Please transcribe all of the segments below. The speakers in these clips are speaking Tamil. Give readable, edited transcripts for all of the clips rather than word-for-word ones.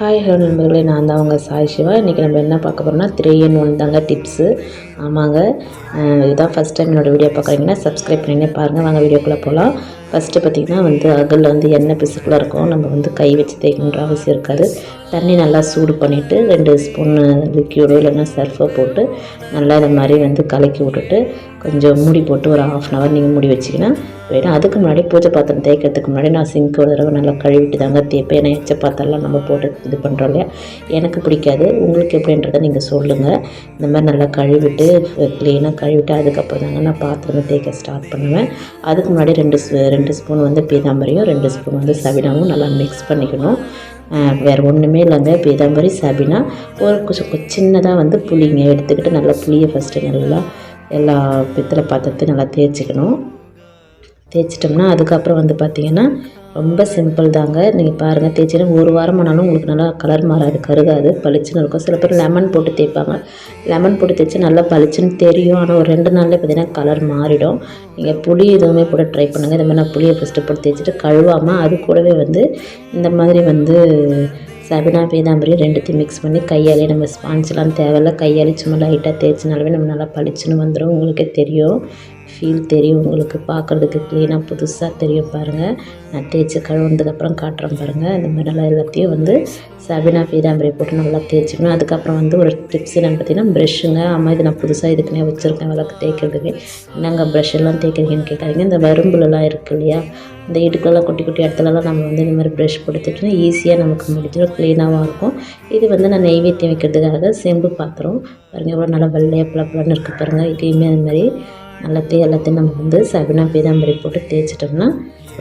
ஹாய் ஹலோ நண்பர்களே, நான் தான் உங்கள் சாய் சிவா. இன்றைக்கி நம்ம என்ன பார்க்க போகிறோம்னா 3 in 1 தாங்க டிப்ஸு. ஆமாங்க, இதுதான் ஃபஸ்ட் டைம் என்னோடய வீடியோ பார்க்குறீங்கன்னா சப்ஸ்கிரைப் பண்ணினே பாருங்கள். வாங்க வீடியோக்குள்ளே போகலாம். ஃபஸ்ட்டு பார்த்திங்கன்னா அகலில் எண்ணெய் பிசுக்குள்ளே இருக்கும். நம்ம கை வச்சு தேய்க்கணுன்ற அவசியம் இருக்காது. தண்ணி நல்லா சூடு பண்ணிவிட்டு 2 ஸ்பூன் லிக்யூடோ இல்லைன்னா சர்ஃபோ போட்டு நல்லா இந்த மாதிரி கலக்கி விட்டுட்டு கொஞ்சம் மூடி போட்டு ஒரு 1/2 hour நீங்கள் மூடி வச்சிங்கன்னா வேணும். அதுக்கு முன்னாடி பூஜை பாத்திரம் தேய்க்கிறதுக்கு முன்னாடி நான் சிங்க் ஒரு தடவை நல்லா கழுவிட்டு தாங்க தேய்ப்பேன். ஏன்னா எச்ச பாத்திரம்லாம் நம்ம போட்டு இது பண்ணுறோம் இல்லையா, எனக்கு பிடிக்காது. உங்களுக்கு எப்படின்றத நீங்கள் சொல்லுங்கள். இந்த மாதிரி நல்லா கழுவிட்டு க்ளீனாக கழுவிட்டு அதுக்கப்புறம் தாங்க நான் பாத்திரமே தேய்க்க ஸ்டார்ட் பண்ணுவேன். அதுக்கு முன்னாடி 2 ஸ்பூன் பீதாம்பரியும் 2 ஸ்பூன் சபினாவும் நல்லா மிக்ஸ் பண்ணிக்கணும். வேறு ஒன்றுமே இல்லைங்க. பீதாம்பரி சபினா ஒரு சின்னதாக புளிங்க எடுத்துக்கிட்டு நல்லா புளியை ஃபஸ்ட்டு நல்லா எல்லா பித்தளை பாத்திரத்தையும் நல்லா தேய்ச்சிட்டோம்னா அதுக்கப்புறம் பார்த்திங்கன்னா ரொம்ப சிம்பிள் தாங்க. நீங்கள் பாருங்கள், தேய்ச்சிங்கன்னா 1 வாரம் ஆனாலும் உங்களுக்கு நல்லா கலர் மாறாது, கருகாது, பளிச்சுன்னு இருக்கும். சில பேர் லெமன் போட்டு தேய்ப்பாங்க. லெமன் போட்டு தேய்ச்சி நல்லா பளிச்சுன்னு தெரியும். ஆனால் ஒரு 2 நாள்லேயே பார்த்திங்கன்னா கலர் மாறிடும். நீங்கள் புளி எதுவுமே போட்டு ட்ரை பண்ணுங்கள். இந்த மாதிரி நான் புளியை ஃபஸ்ட்டு போட்டு தேய்ச்சிட்டு கழுவாமல் அது கூடவே இந்த மாதிரி சபினா பீதாம்பரியும் 2த்தையும் மிக்ஸ் பண்ணி கையாலே, நம்ம ஸ்பான்ஸ்லாம் தேவையில்ல, கையாலே சும்மா லைட்டாக தேய்ச்சினாலுமே நம்ம நல்லா பளிச்சுன்னு வந்துடும். உங்களுக்கே தெரியும், ஃபீல் தெரியும். உங்களுக்கு பார்க்குறதுக்கு க்ளீனாக புதுசாக தெரியும். பாருங்கள், நான் தேய்ச்சி கழுவுனதுக்கப்புறம் காட்டுறேன் பாருங்கள். இந்த மாதிரி நல்லா எல்லாத்தையும் சபினா பீதாம்பரி போட்டு நல்லா தேய்ச்சிக்கணும். அதுக்கப்புறம் ஒரு டிப்ஸ் என்னென்னு பார்த்தீங்கன்னா ப்ரெஷ்ஷுங்க. அம்மா இது நான் புதுசாக இதுக்குன்னே வச்சுருக்கேன் விளக்கு தேய்க்கிறதுக்கு. என்னங்க ப்ரெஷ் எல்லாம் தேய்க்கிறீங்கன்னு கேட்காதீங்க. இந்த வரும்புலலாம் இருக்குது இல்லையா, இந்த இடுக்கெல்லாம் குட்டி குட்டி இடத்துலலாம் நம்ம இந்த மாதிரி ப்ரெஷ் போட்டு தேய்ச்சினா ஈஸியாக நமக்கு முடிஞ்சிடும், க்ளீனாகவும் இருக்கும். இது நான் நெய்வேத்தியம் வைக்கிறதுக்காக செம்பு பாத்திரம். பாருங்கள் எவ்வளோ நல்லா வெள்ளையாக பளபளன்னு இருக்குது பாருங்கள். இதையுமே அது மாதிரி எல்லாத்தையும் நம்ம சபினா பீதாம்பரி போட்டு தேய்ச்சிட்டோம்னா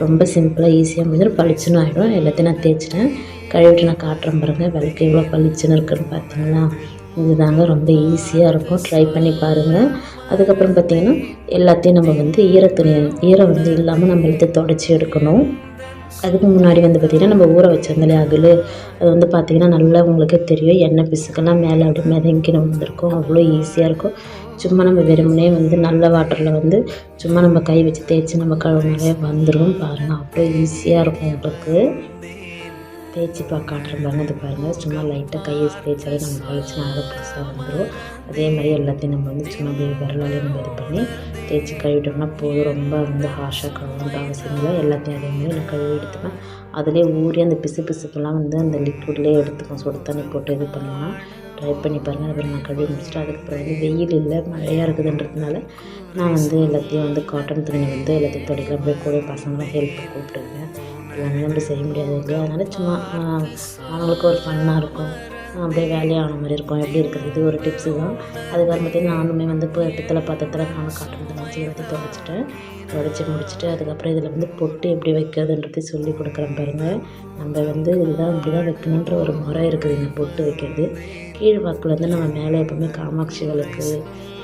ரொம்ப சிம்பிளாக ஈஸியாக முடிஞ்சிடும், பளிச்சுன்னு ஆகிடும். எல்லாத்தையும் நான் தேய்ச்சிட்டேன், கழுவிட்டு நான் காட்டுறேன் பாருங்கள். விளக்கு எவ்வளோ பளிச்சுன்னு இருக்குன்னு பார்த்தீங்களா. இதுதாங்க ரொம்ப ஈஸியாக இருக்கும், ட்ரை பண்ணி பாருங்கள். அதுக்கப்புறம் பார்த்திங்கன்னா எல்லாத்தையும் நம்ம ஈரம் இல்லாமல் நம்ம எல்லாத்தையும் தொடச்சி எடுக்கணும். அதுக்கு முன்னாடி பார்த்திங்கன்னா நம்ம ஊற வச்சிருந்தாலே அகல் அது பார்த்திங்கன்னா நல்லா உங்களுக்கே தெரியும், எண்ணெய் பிசுக்கெல்லாம் மேலே அப்படியே மிதங்கின்னு வந்திருக்கும். அவ்வளோ ஈஸியாக இருக்கும். சும்மா நம்ம வெறுமனே நல்ல வாட்டரில் சும்மா நம்ம கை வச்சு தேய்ச்சி நம்ம கழுவுனாலே வந்துடும். பாருங்கள், அவ்வளோ ஈஸியாக இருக்கும். உங்களுக்கு தேய்ச்சி காட்டுறேன் பாருங்கள். அது பாருங்கள், சும்மா லைட்டாக கையை தேய்ச்சாலே நம்ம கழிச்சு நல்லா புதுசாக வந்துடும். அதே மாதிரி எல்லாத்தையும் நம்ம சும்மா விரலாலே நம்ம இது பண்ணி தேய்ச்சி கழுவிட்டோம்னா போதும். ரொம்ப ஹார்ஷாக கழுவுன்ற அவசியம் இல்லை. எல்லாத்தையும் அதே மாதிரி நான் கழுவி எடுத்துப்பேன். அதிலே ஊறி அந்த பிசுப்பெல்லாம் அந்த லிக்விட்லேயே எடுத்துக்கும். சுடு தண்ணி போட்டு இது பண்ணோம்னா ட்ரை பண்ணி பாருங்கள். அப்புறம் நான் கழுவி முடிச்சுட்டு அதுக்கப்புறம் வெயில் இல்லை, மழையாக இருக்குதுன்றதுனால நான் எல்லாத்தையும் காட்டன் துணி எல்லாத்தையும் துடைக்கலாம். போய் கூட பசங்களாம் ஹெல்ப் கூப்பிட்டுருக்கேன். எல்லாமே நம்ம செய்ய முடியாது இல்லையா, அதனால் சும்மா அவங்களுக்கு ஒரு ஃபன்னாக இருக்கும், அப்படியே வேலையான மாதிரி இருக்கும். எப்படி இருக்கிறது, இது ஒரு டிப்ஸு தான். அதுக்கப்புறம் பார்த்திங்கன்னா நானுமே இப்போ பித்தளை பாத்திரத்தில் நானும் காட்டன் துணி வச்சு எல்லாத்தையும் துடைச்சி முடிச்சுட்டு அதுக்கப்புறம் இதில் பொட்டு எப்படி வைக்கிறதுன்றது சொல்லி கொடுக்குறேன் பாருங்கள். நம்ம இதுதான் இப்படி தான் வைக்கணுன்ற ஒரு முறை இருக்குது. இந்த பொட்டு வைக்கிறது கீழ் வாக்கில் நம்ம மேலே எப்பவுமே காமாட்சி விளக்கு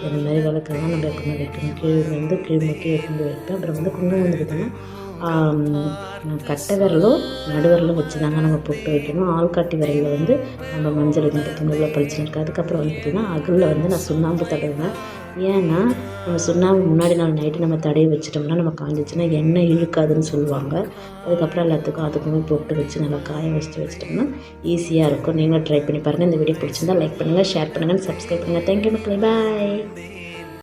இந்த மாதிரி விளக்கெல்லாம் நம்ம எப்பவுமே வைக்கணும். கீழ் நோக்கி வைக்கணும் வைப்பேன். அப்புறம் குங்குமம் பார்த்திங்கன்னா கட்டை விரலும் நடுவிரலும் வச்சு தாங்க நம்ம பொட்டு வைக்கணும். ஆள்காட்டி விரலில் நம்ம மஞ்சள் பார்த்திங்கன்னா பளிச்சுன்னு இருக்குது. அதுக்கப்புறம் பார்த்திங்கன்னா அகலில் நான் சுண்ணாம்பு தடவுவேன். ஏன்னா நம்ம சுண்ணாம்பு முன்னாடி நாள் நைட்டு நம்ம தடவி வச்சிட்டோம்னா நம்ம காஞ்சிச்சுன்னா எண்ணெய் இழுக்காதுன்னு சொல்லுவாங்க. அதுக்கப்புறம் எல்லாத்துக்கும் அதுக்குமே பொட்டு வச்சு நல்லா காய வச்சிட்டோம்னா ஈஸியாக இருக்கும். நீங்களும் ட்ரை பண்ணி பாருங்கள். இந்த வீடியோ பிடிச்சிருந்தா லைக் பண்ணுங்கள், ஷேர் பண்ணுங்கள், சப்ஸ்கிரைப் பண்ணுங்கள். தேங்க்யூ மக்களே, பாய்.